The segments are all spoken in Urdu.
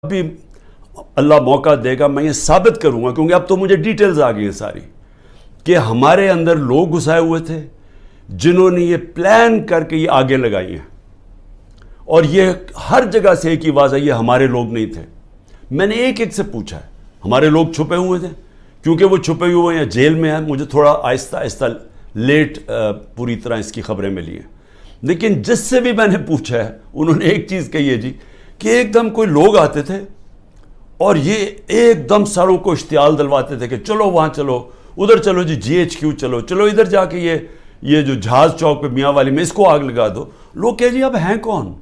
بھی اللہ موقع دے گا میں یہ ثابت کروں گا، کیونکہ اب تو مجھے ڈیٹیلز آ گئی ہیں ساری، کہ ہمارے اندر لوگ گھسائے ہوئے تھے جنہوں نے یہ پلان کر کے یہ آگے لگائی ہیں، اور یہ ہر جگہ سے ایک ہی آواز آئی، یہ ہمارے لوگ نہیں تھے۔ میں نے ایک ایک سے پوچھا ہے، ہمارے لوگ چھپے ہوئے تھے، کیونکہ وہ چھپے ہوئے ہیں جیل میں ہیں، مجھے تھوڑا آہستہ آہستہ لیٹ پوری طرح اس کی خبریں ملی ہیں، لیکن جس سے بھی میں نے پوچھا ہے انہوں نے ایک چیز کہی ہے جی، کہ ایک دم کوئی لوگ آتے تھے اور یہ ایک دم ساروں کو اشتعال دلواتے تھے کہ چلو وہاں چلو، ادھر چلو جی GHQ چلو، چلو ادھر جا کے یہ جو جہاز چوک پہ میاں والی میں اس کو آگ لگا دو۔ لوگ کہے جی اب ہیں کون؟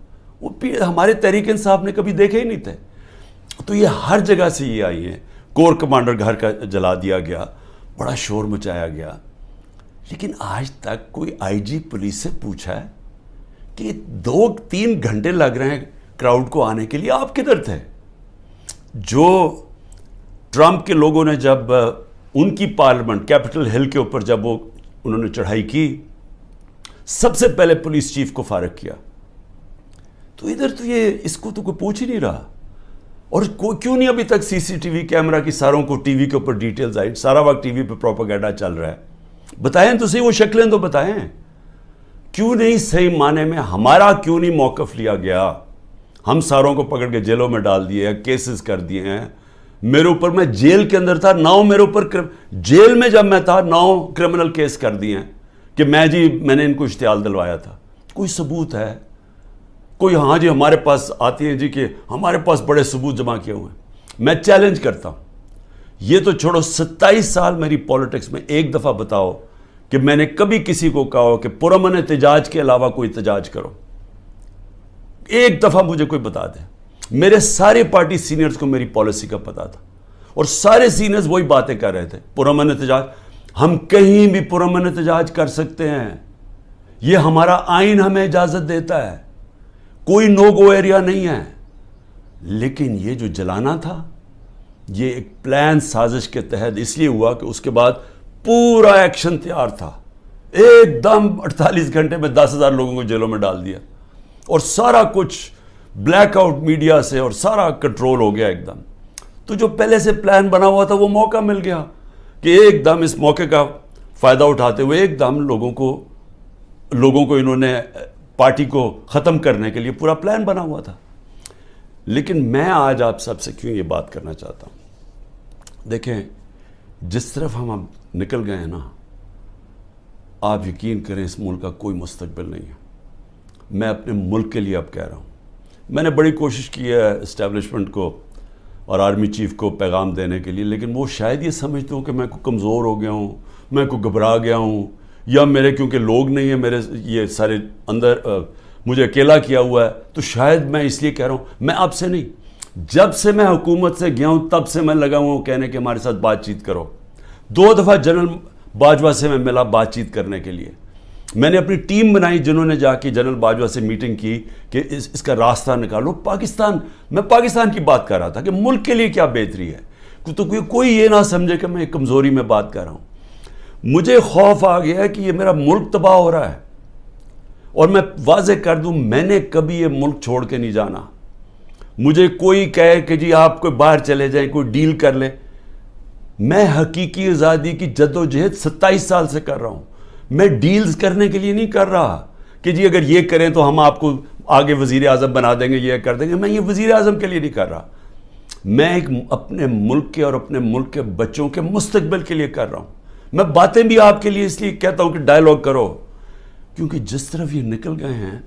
وہ ہمارے تحریک انصاف نے کبھی دیکھے ہی نہیں تھے۔ تو یہ ہر جگہ سے یہ آئی ہیں، کور کمانڈر گھر کا جلا دیا گیا، بڑا شور مچایا گیا، لیکن آج تک کوئی IG پولیس سے پوچھا ہے کہ 2-3 گھنٹے لگ رہے ہیں کراؤڈ کو آنے کے لیے، آپ کدھر تھے؟ جو ٹرمپ کے لوگوں نے جب ان کی پارلیمنٹ کیپٹل ہل کے اوپر جب انہوں نے چڑھائی کی، سب سے پہلے پولیس چیف کو فارغ کیا، تو ادھر تو یہ اس کو تو کوئی پوچھ ہی نہیں رہا۔ اور کیوں نہیں ابھی تک CCTV کیمرہ کی ساروں کو ٹی وی کے اوپر ڈیٹیلز آئی، سارا وقت ٹی وی پہ پروپیگنڈا چل رہا ہے؟ بتائیں تو صحیح، وہ شکلیں تو بتائیں، کیوں نہیں صحیح معنی میں ہمارا کیوں نہیں موقف لیا گیا؟ ہم ساروں کو پکڑ کے جیلوں میں ڈال دیے ہیں، کیسز کر دیے ہیں، میرے اوپر، میں جیل کے اندر تھا، 9 میرے اوپر جیل میں جب میں تھا 9 کرمنل کیس کر دیے ہیں کہ میں نے ان کو اشتعال دلوایا تھا۔ کوئی ثبوت ہے؟ کوئی ہاں جی ہمارے پاس آتی ہیں جی کہ ہمارے پاس بڑے ثبوت جمع کیے ہوئے ہیں۔ میں چیلنج کرتا ہوں، یہ تو چھوڑو 27 سال میری پولیٹکس میں، ایک دفعہ بتاؤ کہ میں نے کبھی کسی کو کہا ہو کہ پرامن احتجاج کے علاوہ کوئی احتجاج کرو؟ ایک دفعہ مجھے کوئی بتا دے۔ میرے سارے پارٹی سینئرز کو میری پالیسی کا پتا تھا، اور سارے سینئرز وہی باتیں کر رہے تھے، پرامن احتجاج، ہم کہیں بھی پرامن احتجاج کر سکتے ہیں، یہ ہمارا آئین ہمیں اجازت دیتا ہے، کوئی نو گو ایریا نہیں ہے۔ لیکن یہ جو جلانا تھا، یہ ایک پلان سازش کے تحت اس لیے ہوا کہ اس کے بعد پورا ایکشن تیار تھا، ایک دم 48 گھنٹے میں 10,000 لوگوں کو جیلوں میں ڈال دیا، اور سارا کچھ بلیک آؤٹ میڈیا سے اور سارا کنٹرول ہو گیا ایک دم۔ تو جو پہلے سے پلان بنا ہوا تھا وہ موقع مل گیا کہ ایک دم اس موقع کا فائدہ اٹھاتے ہوئے ایک دم لوگوں کو انہوں نے پارٹی کو ختم کرنے کے لیے پورا پلان بنا ہوا تھا۔ لیکن میں آج آپ سب سے کیوں یہ بات کرنا چاہتا ہوں، دیکھیں جس طرف ہم اب نکل گئے ہیں نا، آپ یقین کریں اس ملک کا کوئی مستقبل نہیں ہے۔ میں اپنے ملک کے لیے اب کہہ رہا ہوں، میں نے بڑی کوشش کی ہے اسٹیبلشمنٹ کو اور آرمی چیف کو پیغام دینے کے لیے، لیکن وہ شاید یہ سمجھتے ہوں کہ میں کوئی کمزور ہو گیا ہوں، میں کوئی گھبرا گیا ہوں، یا میرے کیونکہ لوگ نہیں ہیں میرے یہ سارے اندر، مجھے اکیلا کیا ہوا ہے، تو شاید میں اس لیے کہہ رہا ہوں۔ میں آپ سے نہیں، جب سے میں حکومت سے گیا ہوں تب سے میں لگا ہوں کہنے کہ ہمارے ساتھ بات چیت کرو۔ 2 دفعہ جنرل باجوہ سے میں ملا بات چیت کرنے کے لیے، میں نے اپنی ٹیم بنائی جنہوں نے جا کے جنرل باجوہ سے میٹنگ کی کہ اس کا راستہ نکالو۔ میں پاکستان کی بات کر رہا تھا کہ ملک کے لیے کیا بہتری ہے، تو کوئی یہ نہ سمجھے کہ میں کمزوری میں بات کر رہا ہوں۔ مجھے خوف آ گیا ہے کہ یہ میرا ملک تباہ ہو رہا ہے، اور میں واضح کر دوں میں نے کبھی یہ ملک چھوڑ کے نہیں جانا۔ مجھے کوئی کہے کہ جی آپ کوئی باہر چلے جائیں، کوئی ڈیل کر لیں، میں حقیقی آزادی کی جدوجہد 27 سال سے کر رہا ہوں۔ میں ڈیلز کرنے کے لیے نہیں کر رہا کہ جی اگر یہ کریں تو ہم آپ کو آگے وزیر اعظم بنا دیں گے، یہ کر دیں گے۔ میں یہ وزیر اعظم کے لیے نہیں کر رہا، میں ایک اپنے ملک کے اور اپنے ملک کے بچوں کے مستقبل کے لیے کر رہا ہوں۔ میں باتیں بھی آپ کے لیے اس لیے کہتا ہوں کہ ڈائیلاگ کرو، کیونکہ جس طرف یہ نکل گئے ہیں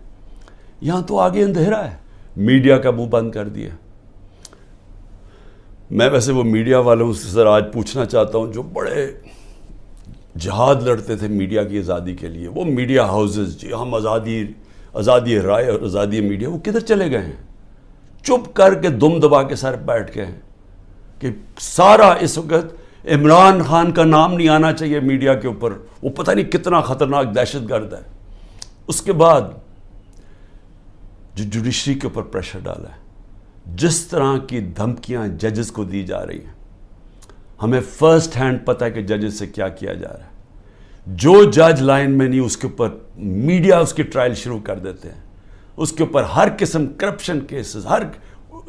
یہاں تو آگے اندھیرا ہے۔ میڈیا کا منہ بند کر دیا۔ میں ویسے وہ میڈیا والوں سے ذرا آج پوچھنا چاہتا ہوں جو بڑے جہاد لڑتے تھے میڈیا کی آزادی کے لیے، وہ میڈیا ہاؤسز، جی ہم آزادی رائے اور آزادی میڈیا، وہ کدھر چلے گئے ہیں؟ چپ کر کے دم دبا کے سر بیٹھ گئے ہیں کہ سارا اس وقت عمران خان کا نام نہیں آنا چاہیے میڈیا کے اوپر، وہ پتہ نہیں کتنا خطرناک دہشت گرد ہے۔ اس کے بعد جو جوڈیشری کے اوپر پریشر ڈالا ہے، جس طرح کی دھمکیاں ججز کو دی جا رہی ہیں، ہمیں فرسٹ ہینڈ پتہ ہے کہ ججز سے کیا کیا جا رہا ہے۔ جو جج لائن میں نہیں اس کے اوپر میڈیا اس کی ٹرائل شروع کر دیتے ہیں، اس کے اوپر ہر قسم کرپشن کیسز، ہر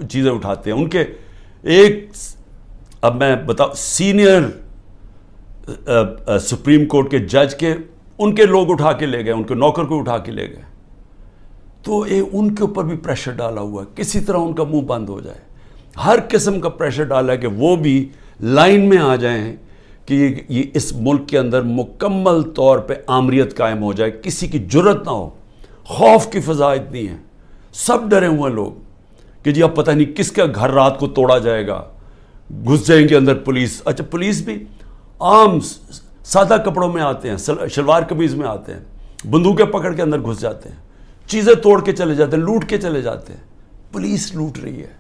چیزیں اٹھاتے ہیں. ان کے ایک اب میں بتاؤں سینئر سپریم کورٹ کے جج کے ان کے لوگ اٹھا کے لے گئے, ان کے نوکر کو اٹھا کے لے گئے. تو ان کے اوپر بھی پریشر ڈالا ہوا ہے کسی طرح ان کا منہ بند ہو جائے. ہر قسم کا پریشر ڈالا ہے کہ وہ بھی لائن میں آ جائیں کہ یہ اس ملک کے اندر مکمل طور پہ آمریت قائم ہو جائے, کسی کی جرت نہ ہو. خوف کی فضا اتنی ہے, سب ڈرے ہوئے لوگ کہ جی اب پتہ نہیں کس کا گھر رات کو توڑا جائے گا, گھس جائیں گے اندر پولیس. اچھا پولیس بھی عام سادہ کپڑوں میں آتے ہیں, شلوار قمیض میں آتے ہیں, بندوقیں پکڑ کے اندر گھس جاتے ہیں, چیزیں توڑ کے چلے جاتے ہیں, لوٹ کے چلے جاتے ہیں. پولیس لوٹ رہی ہے.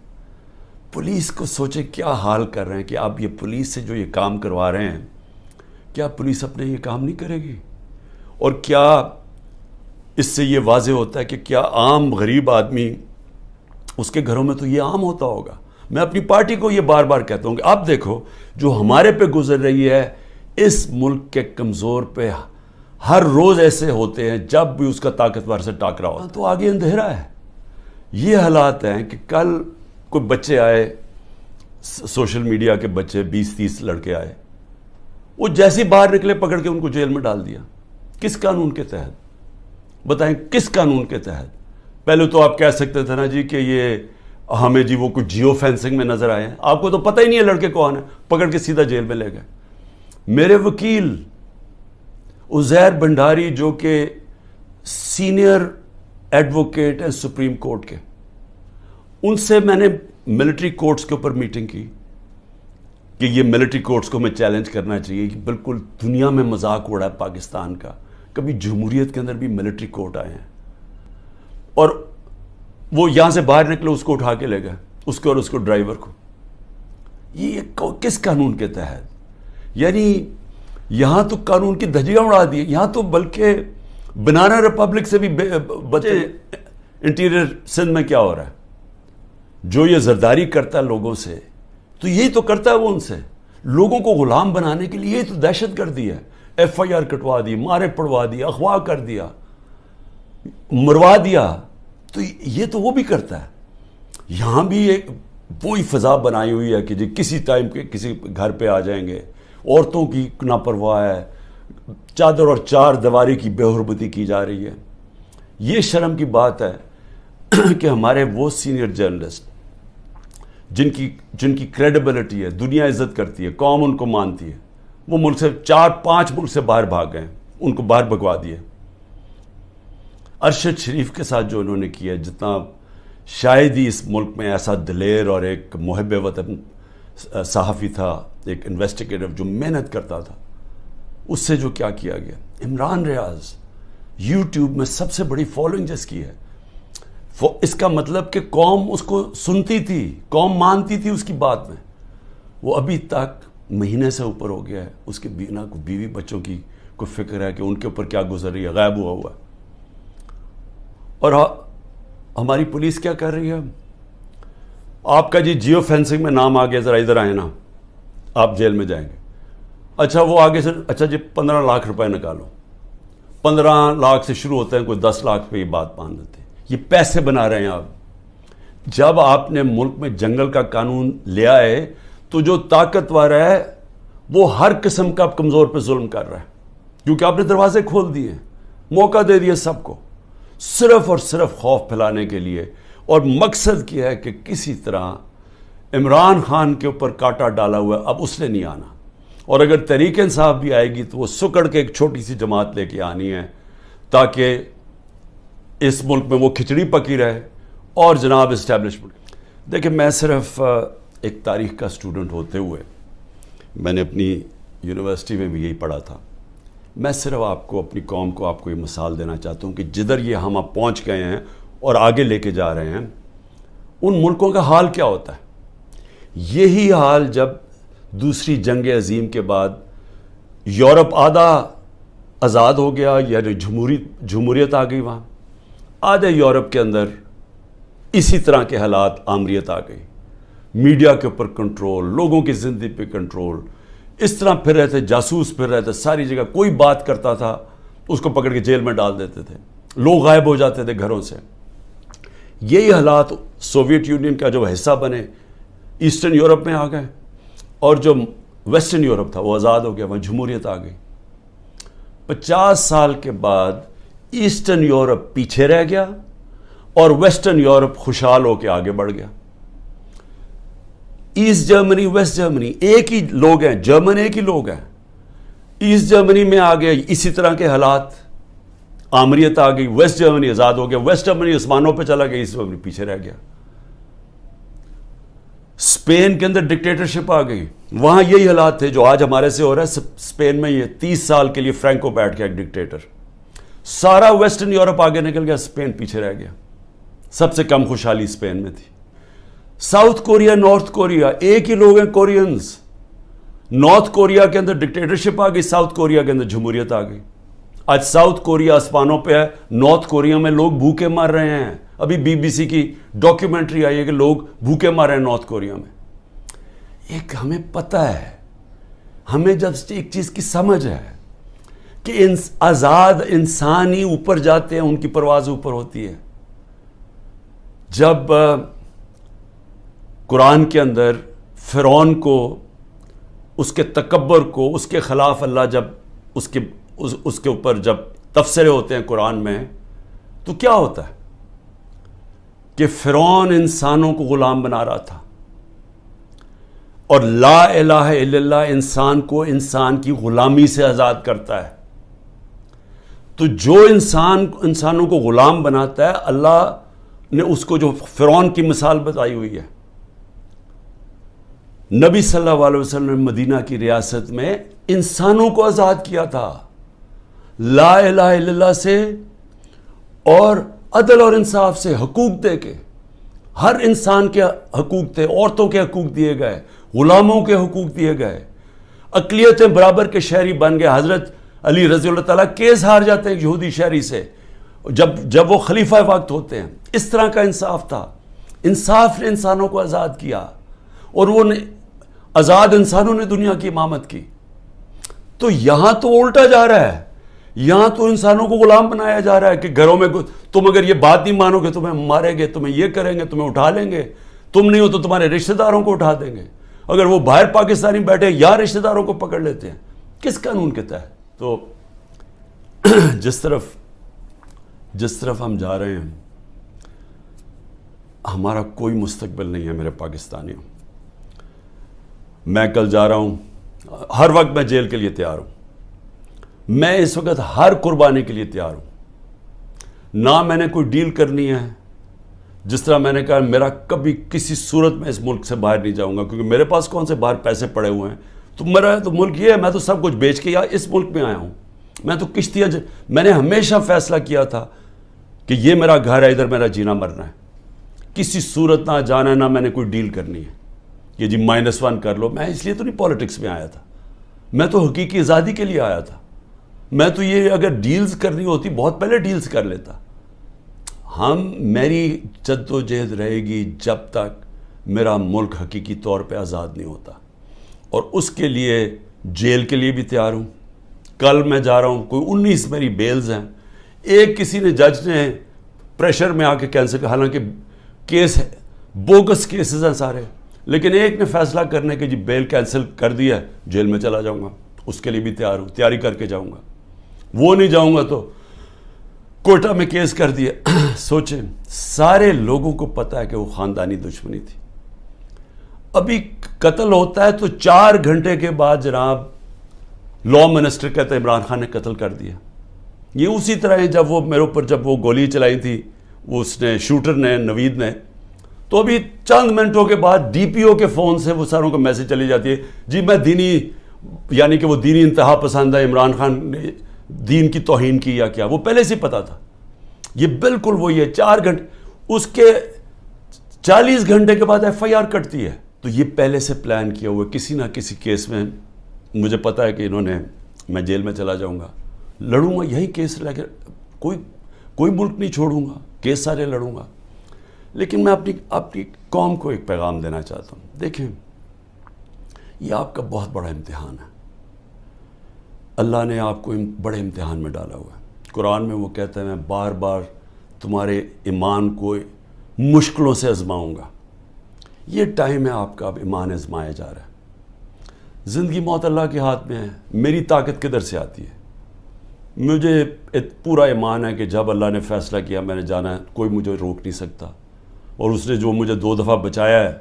پولیس کو سوچے کیا حال کر رہے ہیں کہ آپ یہ پولیس سے جو یہ کام کروا رہے ہیں, کیا پولیس اپنے یہ کام نہیں کرے گی؟ اور کیا اس سے یہ واضح ہوتا ہے کہ کیا عام غریب آدمی اس کے گھروں میں تو یہ عام ہوتا ہوگا. میں اپنی پارٹی کو یہ بار بار کہتا ہوں کہ آپ دیکھو جو ہمارے پہ گزر رہی ہے, اس ملک کے کمزور پہ ہر روز ایسے ہوتے ہیں جب بھی اس کا طاقتور سے ٹاکرا ہوتا تو آگے اندھیرا ہے. یہ حالات ہیں کہ کل کوئی بچے آئے, سوشل میڈیا کے بچے 20-30 لڑکے آئے, وہ جیسے باہر نکلے پکڑ کے ان کو جیل میں ڈال دیا. کس قانون کے تحت؟ بتائیں کس قانون کے تحت؟ پہلے تو آپ کہہ سکتے تھے نا جی کہ یہ ہمیں جی وہ کچھ جیو فینسنگ میں نظر آئے ہیں, آپ کو تو پتہ ہی نہیں ہے لڑکے کون ہیں, پکڑ کے سیدھا جیل میں لے گئے. میرے وکیل عزیر بھنڈاری جو کہ سینئر ایڈوکیٹ ہیں سپریم کورٹ کے, ان سے میں نے ملٹری کورٹس کے اوپر میٹنگ کی کہ یہ ملٹری کورٹس کو میں چیلنج کرنا چاہیے کہ بالکل دنیا میں مذاق اڑا ہے پاکستان کا, کبھی جمہوریت کے اندر بھی ملٹری کورٹ آئے ہیں. اور وہ یہاں سے باہر نکلے, اس کو اٹھا کے لے گئے, اس کو اور اس کو ڈرائیور کو. یہ کس قانون کے تحت؟ یعنی یہاں تو قانون کی دھجیاں اڑا دی. یہاں تو بلکہ بنانا ریپبلک سے بھی بچے. انٹیریئر سندھ میں کیا ہو رہا ہے, جو یہ زرداری کرتا ہے لوگوں سے, تو یہی تو کرتا ہے وہ ان سے, لوگوں کو غلام بنانے کے لیے. یہی تو دہشت گردی ہے. FIR کٹوا دی, مارے پڑوا دی, اغوا کر دیا, مروا دیا. تو یہ تو وہ بھی کرتا ہے. یہاں بھی ایک وہی فضا بنائی ہوئی ہے کہ جی کسی ٹائم کے کسی گھر پہ آ جائیں گے, عورتوں کی ناپرواہ ہے, چادر اور چار دیواری کی بے حرمتی کی جا رہی ہے. یہ شرم کی بات ہے کہ ہمارے وہ سینئر جرنلسٹ جن کی کریڈیبلٹی ہے, دنیا عزت کرتی ہے, قوم ان کو مانتی ہے, وہ ملک سے 4-5 ملک سے باہر بھاگ گئے, ان کو باہر بھگوا دیے. ارشد شریف کے ساتھ جو انہوں نے کیا, جتنا شاید ہی اس ملک میں ایسا دلیر اور ایک محب وطن صحافی تھا, ایک انویسٹیگیٹر جو محنت کرتا تھا, اس سے جو کیا کیا گیا. عمران ریاض یوٹیوب میں سب سے بڑی فالوئنگ جس کی ہے, اس کا مطلب کہ قوم اس کو سنتی تھی, قوم مانتی تھی اس کی بات میں. وہ ابھی تک مہینے سے اوپر ہو گیا ہے, اس کے بیوی بچوں کی کوئی فکر ہے کہ ان کے اوپر کیا گزر رہی ہے, غائب ہوا ہے. اور ہماری پولیس کیا کر رہی ہے, آپ کا جی جیو فینسنگ میں نام آ گیا, ذرا ادھر آئے نا, آپ جیل میں جائیں گے. اچھا وہ آگے سے اچھا جی 15 لاکھ روپے نکالو. 15 لاکھ سے شروع ہوتے ہیں, کوئی 10 لاکھ پہ یہ بات مان لیتے ہیں. یہ پیسے بنا رہے ہیں آپ. جب آپ نے ملک میں جنگل کا قانون لیا ہے تو جو طاقتور ہے وہ ہر قسم کا کمزور پہ ظلم کر رہا ہے, کیونکہ آپ نے دروازے کھول دیے, موقع دے دیے سب کو, صرف اور صرف خوف پھیلانے کے لیے. اور مقصد کیا ہے کہ کسی طرح عمران خان کے اوپر کانٹا ڈالا ہوا ہے, اب اس نے نہیں آنا. اور اگر تحریک انصاف بھی آئے گی تو وہ سکڑ کے ایک چھوٹی سی جماعت لے کے آنی ہے, تاکہ اس ملک میں وہ کھچڑی پکی رہے اور جناب اسٹیبلشمنٹ. دیکھیں میں صرف ایک تاریخ کا اسٹوڈنٹ ہوتے ہوئے, میں نے اپنی یونیورسٹی میں بھی یہی پڑھا تھا, میں صرف آپ کو, اپنی قوم کو, آپ کو یہ مثال دینا چاہتا ہوں کہ جدھر یہ ہم اب پہنچ گئے ہیں اور آگے لے کے جا رہے ہیں, ان ملکوں کا حال کیا ہوتا ہے. یہی حال جب دوسری جنگ عظیم کے بعد یورپ آدھا آزاد ہو گیا, یعنی جمہوریت آ گئی, وہاں آدھے یورپ کے اندر اسی طرح کے حالات, آمریت آ گئی, میڈیا کے اوپر کنٹرول, لوگوں کی زندگی پہ کنٹرول, اس طرح پھر رہے تھے, جاسوس پھر رہے تھے ساری جگہ. کوئی بات کرتا تھا اس کو پکڑ کے جیل میں ڈال دیتے تھے, لوگ غائب ہو جاتے تھے گھروں سے. یہی حالات سوویت یونین کا جو حصہ بنے ایسٹرن یورپ میں آ گئے، اور جو ویسٹرن یورپ تھا وہ آزاد ہو گیا، وہاں جمہوریت آ گئی۔ 50 سال کے بعد ایسٹرن یورپ پیچھے رہ گیا اور ویسٹرن یورپ خوشحال ہو کے آگے بڑھ گیا۔ ایسٹ جرمنی ویسٹ جرمنی ایک ہی لوگ ہیں، جرمن ایک ہی لوگ ہیں۔ ایسٹ جرمنی میں آ گئے اسی طرح کے حالات، آمریت آ گئی، ویسٹ جرمنی آزاد ہو گیا، ویسٹ جرمنی آسمانوں پہ چلا گیا، ایسٹ جرمنی پیچھے رہ گیا۔ اسپین کے اندر ڈکٹیٹرشپ آ گئی، وہاں یہی حالات تھے جو آج ہمارے سے ہو رہا ہے۔ اسپین میں یہ 30 سال کے لیے فرینکو بیٹھ گیا ایک ڈکٹیٹر، سارا ویسٹرن یورپ آگے نکل گیا، اسپین پیچھے رہ گیا۔ سب سے کم خوشحالی اسپین میں تھی۔ ساؤتھ کوریا نارتھ کوریا ایک ہی لوگ ہیں، کورینز۔ نارتھ کوریا کے اندر ڈکٹیٹرشپ آ گئی، ساؤتھ کوریا کے اندر جمہوریت آ گئی۔ آج ساؤتھ کوریا آسمانوں پہ ہے، نارتھ کوریا میں لوگ بھوکے مر رہے ہیں۔ ابھی BBC کی ڈاکیومنٹری آئی ہے کہ لوگ بھوکے مر رہے ہیں نارتھ کوریا میں۔ ایک ہمیں پتہ ہے، ہمیں جب ایک چیز کی سمجھ ہے کہ آزاد انسان ہی اوپر جاتے ہیں، ان کی پرواز اوپر ہوتی ہے۔ جب قرآن کے اندر فرعون کو، اس کے تکبر کو، اس کے خلاف اللہ جب اس کے اوپر جب تبصرے ہوتے ہیں قرآن میں، تو کیا ہوتا ہے کہ فرعون انسانوں کو غلام بنا رہا تھا، اور لا الہ الا اللہ انسان کو انسان کی غلامی سے آزاد کرتا ہے۔ تو جو انسانوں کو غلام بناتا ہے، اللہ نے اس کو جو فرعون کی مثال بتائی ہوئی ہے۔ نبی صلی اللہ علیہ وسلم نے مدینہ کی ریاست میں انسانوں کو آزاد کیا تھا لا الہ الا اللہ سے، اور عدل اور انصاف سے، حقوق دے کے۔ ہر انسان کے حقوق تھے، عورتوں کے حقوق دیے گئے، غلاموں کے حقوق دیے گئے، اقلیتیں برابر کے شہری بن گئے۔ حضرت علی رضی اللہ تعالیٰ کیس ہار جاتے ہیں یہودی شہری سے جب وہ خلیفہ وقت ہوتے ہیں۔ اس طرح کا انصاف تھا۔ انصاف نے انسانوں کو آزاد کیا، اور وہ آزاد انسانوں نے دنیا کی امامت کی۔ تو یہاں تو الٹا جا رہا ہے، یہاں تو انسانوں کو غلام بنایا جا رہا ہے کہ گھروں میں تم اگر یہ بات نہیں مانو گے تمہیں ماریں گے، تمہیں یہ کریں گے، تمہیں اٹھا لیں گے، تم نہیں ہو تو تمہارے رشتہ داروں کو اٹھا دیں گے۔ اگر وہ باہر پاکستانی بیٹھے یا رشتہ داروں کو پکڑ لیتے ہیں، کس قانون کے تحت؟ تو جس طرف ہم جا رہے ہیں، ہمارا کوئی مستقبل نہیں ہے میرے پاکستانیوں۔ میں کل جا رہا ہوں، ہر وقت میں جیل کے لیے تیار ہوں، میں اس وقت ہر قربانی کے لیے تیار ہوں۔ نہ میں نے کوئی ڈیل کرنی ہے، جس طرح میں نے کہا میرا کبھی کسی صورت میں اس ملک سے باہر نہیں جاؤں گا، کیونکہ میرے پاس کون سے باہر پیسے پڑے ہوئے ہیں۔ تو میرا تو ملک یہ ہے، میں تو سب کچھ بیچ کے اس ملک میں آیا ہوں۔ میں تو کشتیاں میں نے ہمیشہ فیصلہ کیا تھا کہ یہ میرا گھر ہے، ادھر میرا جینا مرنا ہے، کسی صورت نہ جانا ہے، نہ میں نے کوئی ڈیل کرنی ہے کہ جی -1 کر لو۔ میں اس لیے تو نہیں پالیٹکس میں آیا تھا، میں تو حقیقی آزادی کے لیے آیا تھا۔ میں تو یہ اگر ڈیلز کرنی ہوتی بہت پہلے ڈیلز کر لیتا۔ میری جد و جہد رہے گی جب تک میرا ملک حقیقی طور پہ آزاد نہیں ہوتا، اور اس کے لیے جیل کے لیے بھی تیار ہوں۔ کل میں جا رہا ہوں، کوئی 19 میری بیلز ہیں۔ ایک کسی نے جج نے پریشر میں آ کے کینسل کیا، حالانکہ کیس ہے، بوگس کیسز ہیں سارے، لیکن ایک نے فیصلہ کرنے کے جی بیل کینسل کر دیا ہے، جیل میں چلا جاؤں گا، اس کے لیے بھی تیار ہوں، تیاری کر کے جاؤں گا۔ وہ نہیں جاؤں گا تو کوئٹہ میں کیس کر دیا۔ سوچیں، سارے لوگوں کو پتہ ہے کہ وہ خاندانی دشمنی تھی۔ ابھی قتل ہوتا ہے تو 4 گھنٹے کے بعد جناب لا منسٹر کہتے ہیں عمران خان نے قتل کر دیا۔ یہ اسی طرح ہے جب وہ میرے اوپر جب وہ گولی چلائی تھی اس نے، شوٹر نے، نوید نے، تو ابھی چند منٹوں کے بعد DPO کے فون سے وہ ساروں کو میسج چلی جاتی ہے جی میں دینی، یعنی کہ وہ دینی انتہا پسند ہے، عمران خان نے دین کی توہین کی یا کیا، وہ پہلے سے پتا تھا۔ یہ بالکل وہی ہے، 4 گھنٹے، اس کے 40 گھنٹے کے بعد FIR کٹتی ہے۔ تو یہ پہلے سے پلان کیا ہوا ہے، کسی نہ کسی کیس میں مجھے پتا ہے کہ انہوں نے، میں جیل میں چلا جاؤں گا، لڑوں گا یہی کیس لے کے، کوئی ملک نہیں چھوڑوں گا، کیس سارے لڑوں گا۔ لیکن میں اپنی قوم کو ایک پیغام دینا چاہتا ہوں، دیکھیں یہ آپ کا بہت بڑا امتحان ہے، اللہ نے آپ کو بڑے امتحان میں ڈالا ہوا ہے۔ قرآن میں وہ کہتا ہے میں بار بار تمہارے ایمان کو مشکلوں سے آزماؤں گا. یہ ٹائم ہے آپ کا، اب ایمان آزمایا جا رہا ہے. زندگی موت اللہ کے ہاتھ میں ہے. میری طاقت کدھر سے آتی ہے؟ مجھے پورا ایمان ہے کہ جب اللہ نے فیصلہ کیا میں نے جانا ہے، کوئی مجھے روک نہیں سکتا. اور اس نے جو مجھے 2 دفعہ بچایا ہے،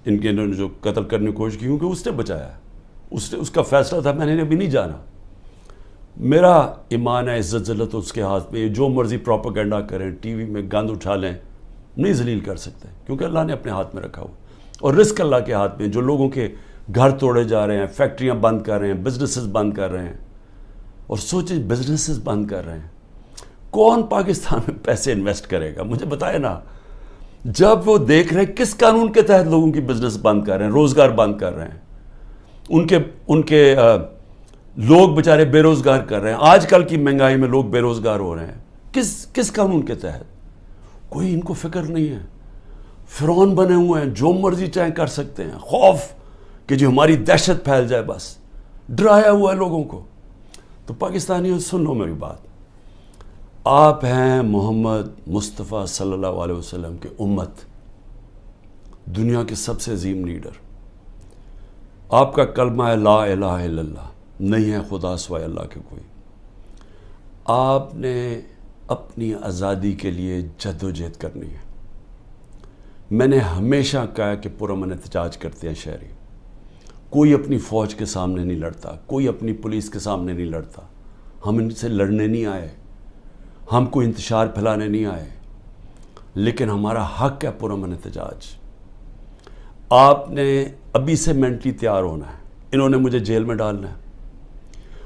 ان کے انہوں نے جو قتل کرنے کی کوشش کی، کیونکہ اس نے بچایا ہے، اس کا فیصلہ تھا، میں نے ابھی نہیں جانا. میرا ایمان ہے، عزت ذلت اس کے ہاتھ میں. جو مرضی پروپیگنڈا کریں، ٹی وی میں گند اٹھا لیں، نہیں ذلیل کر سکتے، کیونکہ اللہ نے اپنے ہاتھ میں رکھا ہوا. اور رزق اللہ کے ہاتھ میں. جو لوگوں کے گھر توڑے جا رہے ہیں، فیکٹریاں بند کر رہے ہیں، بزنسز بند کر رہے ہیں، اور سوچیں بزنسز بند کر رہے ہیں، کون پاکستان میں پیسے انویسٹ کرے گا؟ مجھے بتائے نا. جب وہ دیکھ رہے ہیں کس قانون کے تحت لوگوں کی بزنس بند کر رہے ہیں، روزگار بند کر رہے ہیں، ان کے لوگ بیچارے بے روزگار کر رہے ہیں. آج کل کی مہنگائی میں لوگ بے روزگار ہو رہے ہیں، کس قانون کے تحت؟ کوئی ان کو فکر نہیں ہے. فرعون بنے ہوئے ہیں، جو مرضی چاہیں کر سکتے ہیں. خوف کہ جو ہماری دہشت پھیل جائے، بس ڈرایا ہوا ہے لوگوں کو. تو پاکستانیوں سن لو میری بات. آپ ہیں محمد مصطفیٰ صلی اللہ علیہ وسلم کے امت، دنیا کے سب سے عظیم لیڈر. آپ کا کلمہ ہے لا الہ الا اللہ، نہیں ہے خدا سوائے اللہ کے کوئی. آپ نے اپنی آزادی کے لیے جد و جہد کرنی ہے. میں نے ہمیشہ کہا کہ پرامن احتجاج کرتے ہیں شہری. کوئی اپنی فوج کے سامنے نہیں لڑتا، کوئی اپنی پولیس کے سامنے نہیں لڑتا. ہم ان سے لڑنے نہیں آئے، ہم کوئی انتشار پھیلانے نہیں آئے، لیکن ہمارا حق ہے پرامن احتجاج. آپ نے ابھی سے مینٹلی تیار ہونا ہے. انہوں نے مجھے جیل میں ڈالنا ہے،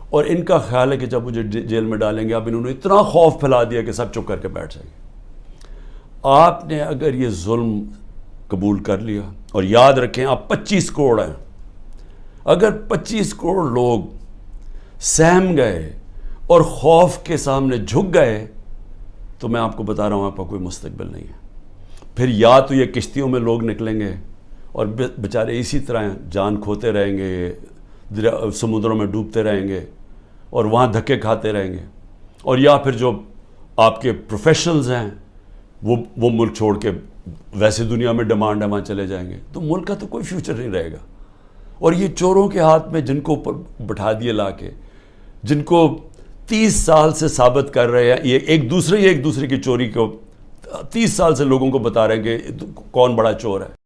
اور ان کا خیال ہے کہ جب مجھے جیل میں ڈالیں گے، اب انہوں نے اتنا خوف پھیلا دیا کہ سب چپ کر کے بیٹھ جائیں گے. آپ نے اگر یہ ظلم قبول کر لیا، اور یاد رکھیں آپ 25 کروڑ ہیں، اگر 25 کروڑ لوگ سہم گئے اور خوف کے سامنے جھک گئے، تو میں آپ کو بتا رہا ہوں آپ کا کوئی مستقبل نہیں ہے. پھر یا تو یہ کشتیوں میں لوگ نکلیں گے اور بیچارے اسی طرح جان کھوتے رہیں گے، سمندروں میں ڈوبتے رہیں گے اور وہاں دھکے کھاتے رہیں گے، اور یا پھر جو آپ کے پروفیشنلز ہیں وہ ملک چھوڑ کے ویسے دنیا میں ڈیمانڈ ہے وہاں چلے جائیں گے. تو ملک کا تو کوئی فیوچر نہیں رہے گا. اور یہ چوروں کے ہاتھ میں جن کو بٹھا دیے لا کے، جن کو 30 سال سے ثابت کر رہے ہیں، یہ ایک دوسرے کی چوری کو 30 سال سے لوگوں کو بتا رہے ہیں کہ کون بڑا چور ہے.